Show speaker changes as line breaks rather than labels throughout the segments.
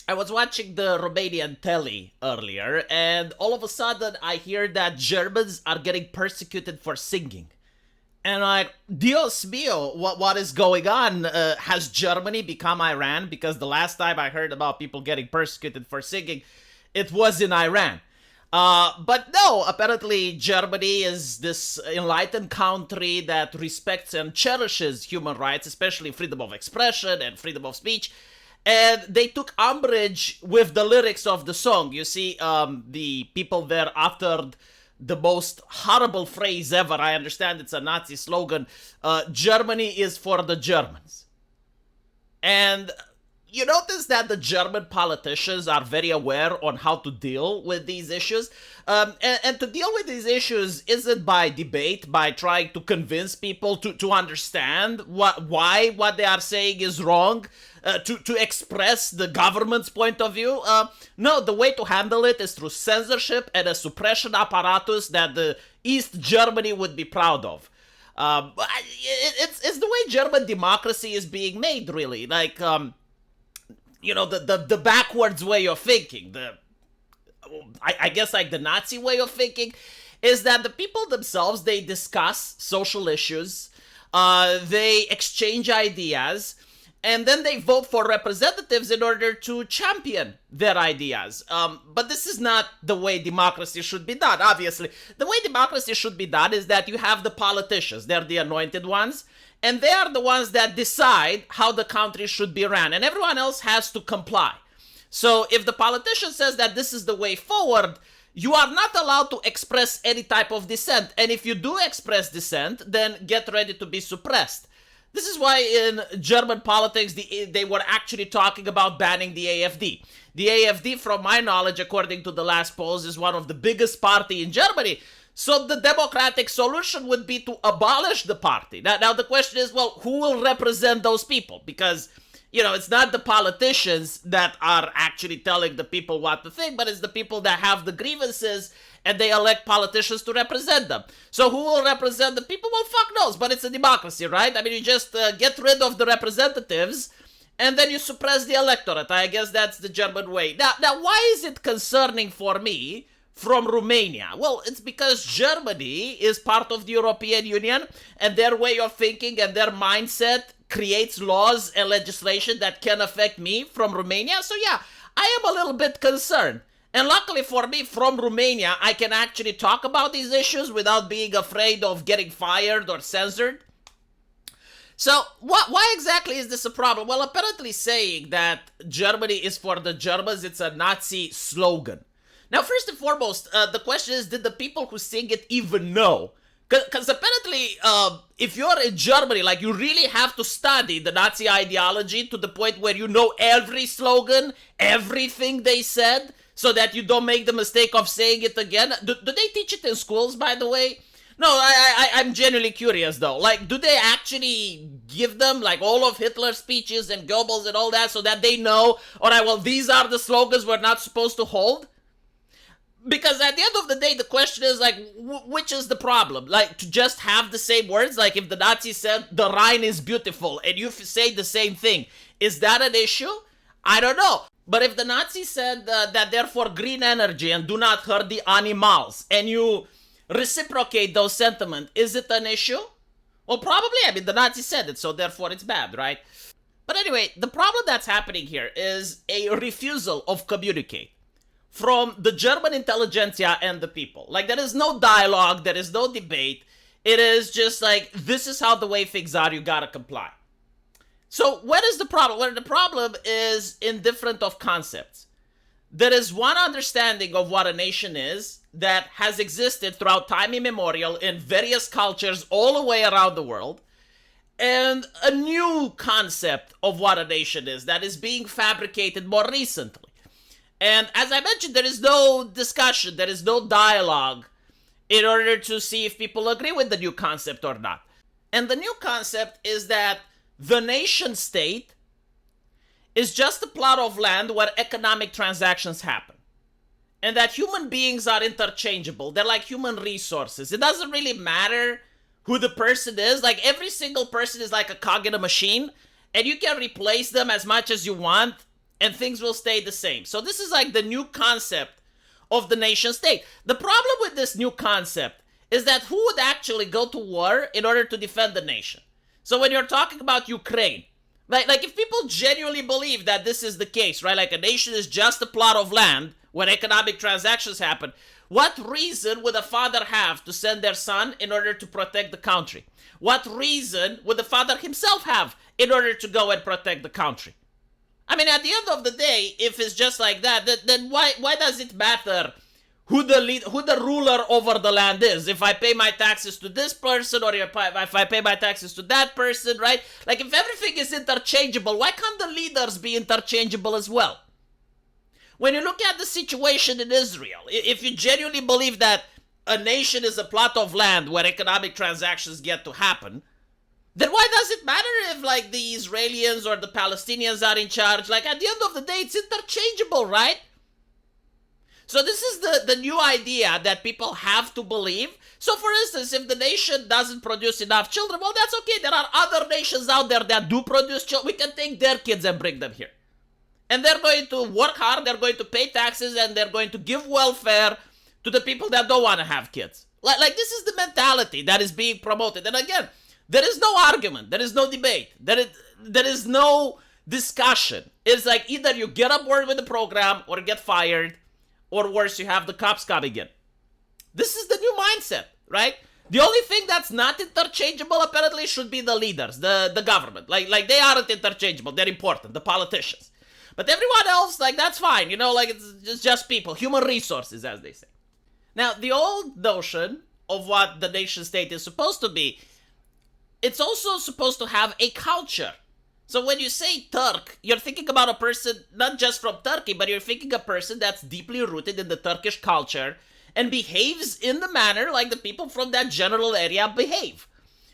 I was watching the Romanian telly earlier, and all of a sudden I hear that Germans are getting persecuted for singing. And like, Dios mío, what is going on? Has Germany become Iran? Because the last time I heard about people getting persecuted for singing, it was in Iran. But no, apparently Germany is this enlightened country that respects and cherishes human rights, especially freedom of expression and freedom of speech. And they took umbrage with the lyrics of the song. You see, the people there uttered the most horrible phrase ever. I understand it's a Nazi slogan. Germany is for the Germans. And you notice that the German politicians are very aware on how to deal with these issues. And to deal with these issues isn't by debate, by trying to convince people to understand why what they are saying is wrong, to express the government's point of view. No, the way to handle it is through censorship and a suppression apparatus that the East Germany would be proud of. It's the way German democracy is being made, really. Like, the backwards way of thinking, I guess like the Nazi way of thinking, is that the people themselves, they discuss social issues, they exchange ideas, and then they vote for representatives in order to champion their ideas. But this is not the way democracy should be done, obviously. The way democracy should be done is that you have the politicians, they're the anointed ones, and they are the ones that decide how the country should be ran, and everyone else has to comply. So if the politician says that this is the way forward, you are not allowed to express any type of dissent. And if you do express dissent, then get ready to be suppressed. This is why in German politics, they were actually talking about banning the AfD. The AfD, from my knowledge, according to the last polls, is one of the biggest party in Germany. So the democratic solution would be to abolish the party. Now the question is, well, who will represent those people? Because, it's not the politicians that are actually telling the people what to think, but it's the people that have the grievances and they elect politicians to represent them. So who will represent the people? Well, fuck knows, but it's a democracy, right? I mean, you just get rid of the representatives and then you suppress the electorate. I guess that's the German way. Now, why is it concerning for me from Romania? Well, it's because Germany is part of the European Union and their way of thinking and their mindset creates laws and legislation that can affect me from Romania. So yeah, I am a little bit concerned. And luckily for me, from Romania, I can actually talk about these issues without being afraid of getting fired or censored. So why exactly is this a problem? Well, apparently saying that Germany is for the Germans, it's a Nazi slogan. Now, first and foremost, the question is, did the people who sing it even know? Because apparently, if you're in Germany, like, you really have to study the Nazi ideology to the point where you know every slogan, everything they said, so that you don't make the mistake of saying it again. Do they teach it in schools, by the way? No, I'm genuinely curious, though. Like, do they actually give them, like, all of Hitler's speeches and Goebbels and all that so that they know, all right, well, these are the slogans we're not supposed to hold? Because at the end of the day, the question is, like, which is the problem? Like, to just have the same words? Like, if the Nazis said, the Rhine is beautiful, and you say the same thing, is that an issue? I don't know. But if the Nazis said that they're for green energy and do not hurt the animals, and you reciprocate those sentiments, is it an issue? Well, probably. I mean, the Nazis said it, so therefore it's bad, right? But anyway, the problem that's happening here is a refusal of communicate from the German intelligentsia and the people. Like, there is no dialogue, there is no debate. It is just like, this is how the way things are, you gotta comply. So what is the problem? Well, the problem is indifferent of concepts. There is one understanding of what a nation is that has existed throughout time immemorial in various cultures all the way around the world, and a new concept of what a nation is that is being fabricated more recently. And as I mentioned, there is no discussion, there is no dialogue in order to see if people agree with the new concept or not. And the new concept is that the nation state is just a plot of land where economic transactions happen. And that human beings are interchangeable. They're like human resources. It doesn't really matter who the person is. Like, every single person is like a cog in a machine, and you can replace them as much as you want and things will stay the same. So this is like the new concept of the nation state. The problem with this new concept is that who would actually go to war in order to defend the nation? So when you're talking about Ukraine, like if people genuinely believe that this is the case, right? Like a nation is just a plot of land when economic transactions happen, what reason would a father have to send their son in order to protect the country? What reason would the father himself have in order to go and protect the country? I mean, at the end of the day, if it's just like that, then why does it matter who the ruler over the land is? If I pay my taxes to this person, or if I pay my taxes to that person, right? Like, if everything is interchangeable, why can't the leaders be interchangeable as well? When you look at the situation in Israel, if you genuinely believe that a nation is a plot of land where economic transactions get to happen, then why does it matter if, like, the Israelis or the Palestinians are in charge? Like, at the end of the day, it's interchangeable, right? So this is the new idea that people have to believe. So, for instance, if the nation doesn't produce enough children, well, that's okay. There are other nations out there that do produce children. We can take their kids and bring them here. And they're going to work hard, they're going to pay taxes, and they're going to give welfare to the people that don't want to have kids. Like this is the mentality that is being promoted. And again, there is no argument. There is no debate. There is no discussion. It's like either you get on board with the program or get fired, or worse, you have the cops coming in. This is the new mindset, right? The only thing that's not interchangeable apparently should be the leaders, the government. Like they aren't interchangeable. They're important, the politicians. But everyone else, like, that's fine. You know, like, it's just people. Human resources, as they say. Now, the old notion of what the nation state is supposed to be, it's also supposed to have a culture. So when you say Turk, you're thinking about a person not just from Turkey, but you're thinking a person that's deeply rooted in the Turkish culture and behaves in the manner like the people from that general area behave.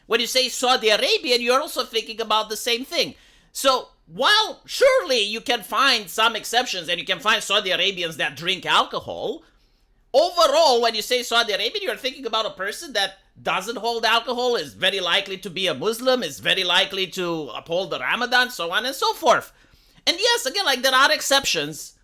When you say Saudi Arabian, you're also thinking about the same thing. So while surely you can find some exceptions and you can find Saudi Arabians that drink alcohol, overall, when you say Saudi Arabian, you're thinking about a person that doesn't hold alcohol, is very likely to be a Muslim, is very likely to uphold the Ramadan, so on and so forth. And yes, again, like, there are exceptions,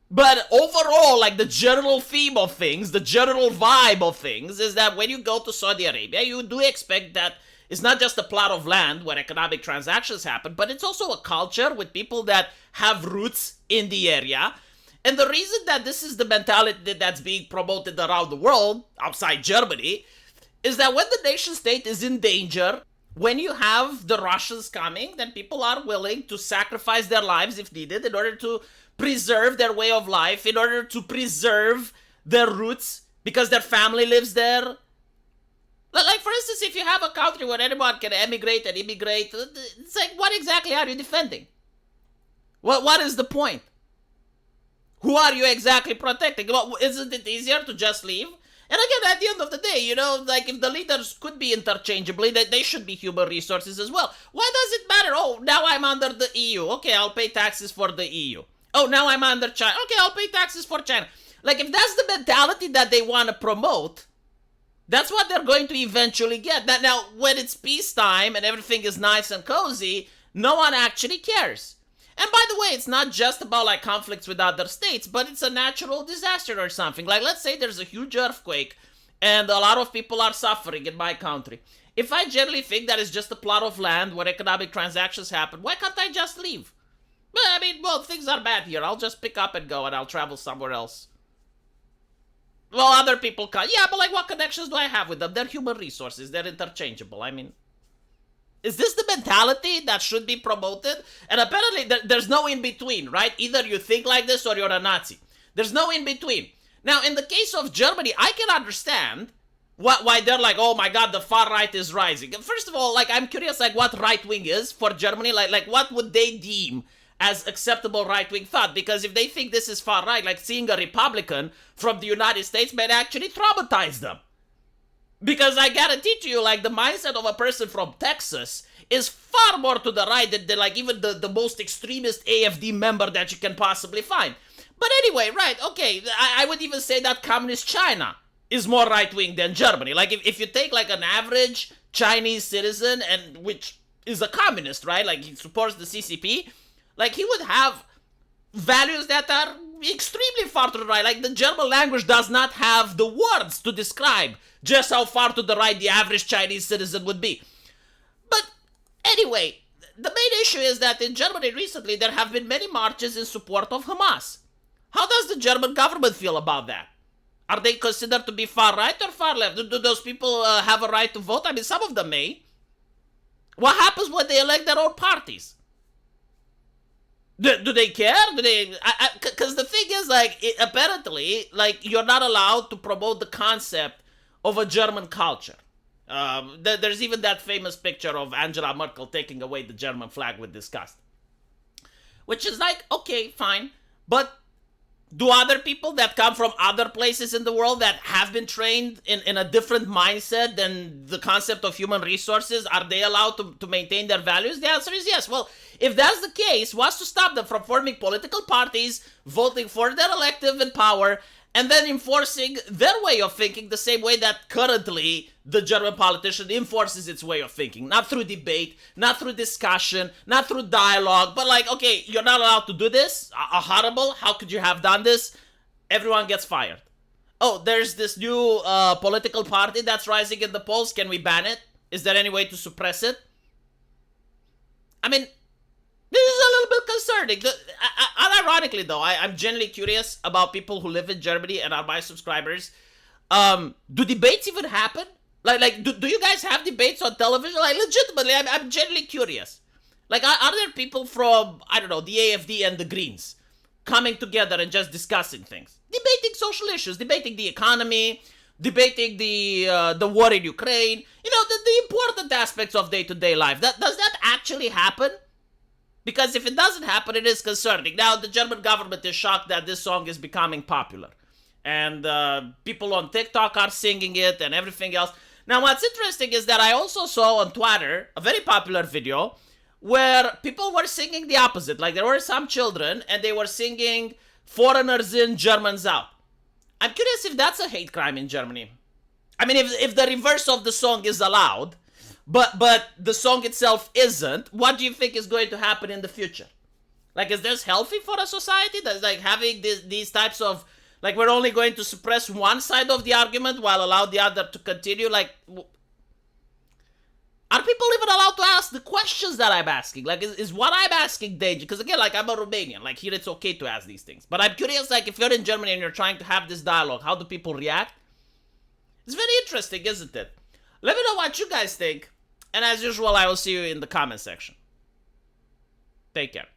but overall, like, the general theme of things, the general vibe of things is that when you go to Saudi Arabia, you do expect that it's not just a plot of land where economic transactions happen, but it's also a culture with people that have roots in the area. And the reason that this is the mentality that's being promoted around the world, outside Germany, is that when the nation state is in danger, when you have the Russians coming, then people are willing to sacrifice their lives if needed in order to preserve their way of life, in order to preserve their roots, because their family lives there. Like, for instance, if you have a country where anyone can emigrate and immigrate, it's like, what exactly are you defending? What is the point? Who are you exactly protecting? Well, isn't it easier to just leave? And again, at the end of the day, you know, like, if the leaders could be interchangeably, they should be human resources as well. Why does it matter? Oh, now I'm under the EU. Okay, I'll pay taxes for the EU. Oh, now I'm under China. Okay, I'll pay taxes for China. Like, if that's the mentality that they want to promote, that's what they're going to eventually get. Now, when it's peacetime and everything is nice and cozy, no one actually cares. And by the way, it's not just about, like, conflicts with other states, but it's a natural disaster or something. Like, let's say there's a huge earthquake and a lot of people are suffering in my country. If I generally think that it's just a plot of land where economic transactions happen, why can't I just leave? Well, I mean, well, things are bad here. I'll just pick up and go and I'll travel somewhere else. Well, other people can. Yeah, but, like, what connections do I have with them? They're human resources. They're interchangeable. I mean, is this the mentality that should be promoted? And apparently there's no in-between, right? Either you think like this or you're a Nazi. There's no in-between. Now, in the case of Germany, I can understand why they're like, oh my god, the far right is rising. First of all, like, I'm curious, like, what right-wing is for Germany. Like what would they deem as acceptable right-wing thought? Because if they think this is far right, like, seeing a Republican from the United States may actually traumatize them. Because I guarantee to you, like, the mindset of a person from Texas is far more to the right than like, even the most extremist AFD member that you can possibly find. But anyway, right, okay, I would even say that communist China is more right-wing than Germany. Like, if you take, like, an average Chinese citizen, and which is a communist, right? Like, he supports the CCP, like, he would have values that are extremely far to the right. Like the German language does not have the words to describe just how far to the right the average Chinese citizen would be. But anyway, the main issue is that in Germany recently there have been many marches in support of Hamas. How does the German government feel about that? Are they considered to be far right or far left? Do those people have a right to vote? I mean, some of them may. What happens when they elect their own parties? Do they care? Do they? Because the thing is, like, apparently, like, you're not allowed to promote the concept of a German culture. There's even that famous picture of Angela Merkel taking away the German flag with disgust. Which is like, okay, fine. But do other people that come from other places in the world that have been trained in a different mindset than the concept of human resources, are they allowed to maintain their values? The answer is yes. Well, if that's the case, what's to stop them from forming political parties, voting for their elective in power, and then enforcing their way of thinking the same way that currently the German politician enforces its way of thinking? Not through debate, not through discussion, not through dialogue, but like, okay, you're not allowed to do this? Horrible, how could you have done this? Everyone gets fired. Oh, there's this new political party that's rising in the polls, can we ban it? Is there any way to suppress it? I mean, this is a little bit concerning. Unironically, though, I'm genuinely curious about people who live in Germany and are my subscribers. Do debates even happen? Like, do you guys have debates on television? Like, legitimately, I'm genuinely curious. Like, are there people from, I don't know, the AFD and the Greens coming together and just discussing things? Debating social issues, debating the economy, debating the war in Ukraine. You know, the important aspects of day-to-day life. Does that actually happen? Because if it doesn't happen, it is concerning. Now, the German government is shocked that this song is becoming popular. And people on TikTok are singing it and everything else. Now, what's interesting is that I also saw on Twitter a very popular video where people were singing the opposite. Like, there were some children and they were singing "Foreigners in, Germans out." I'm curious if that's a hate crime in Germany. I mean, if the reverse of the song is allowed, but the song itself isn't, what do you think is going to happen in the future? Like, is this healthy for a society? That's like having these types of, like, we're only going to suppress one side of the argument while allow the other to continue? Like, are people even allowed to ask the questions that I'm asking? Like, is what I'm asking dangerous? Because again, like, I'm a Romanian. Like, here it's okay to ask these things. But I'm curious, like, if you're in Germany and you're trying to have this dialogue, how do people react? It's very interesting, isn't it? Let me know what you guys think. And as usual, I will see you in the comment section. Take care.